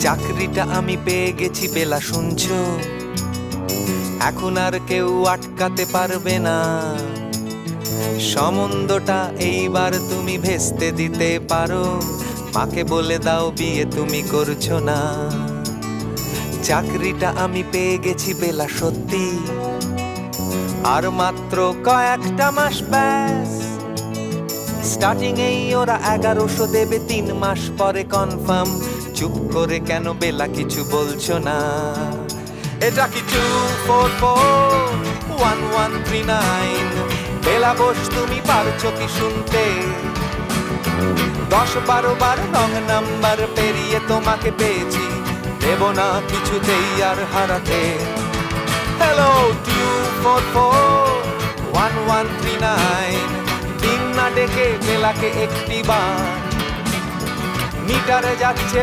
চাকরিটা আমি পেয়ে গেছি বেলা, শুনছো? এখন আর কেউ আটকাতে পারবে না। সম্বন্ধটা এইবার তুমি ভেস্তে দিতে পারো। মাকে বলে দাও বিয়ে তুমি করছো না। চাকরিটা আমি পেয়ে গেছি বেলা, সত্যি। আর মাত্র কয়েকটা মাস ব্যাস। স্টার্টিং এই ওরা 1100 দেবে, 3 মাস পরে কনফার্ম। চুপ করে কেন বেলা কিছু বলছো না? এটা কি 2441139? বেলা বোস, তুমি পারছো কি শুনতে? 10-12 বার রং নাম্বার পেরিয়ে তোমাকে পেয়েছি, দেব না কিছুতেই আর হারাতে। হ্যালো 2441139, দিন না ডেকে বেলাকে একটি বার। মিটারে যাচ্ছে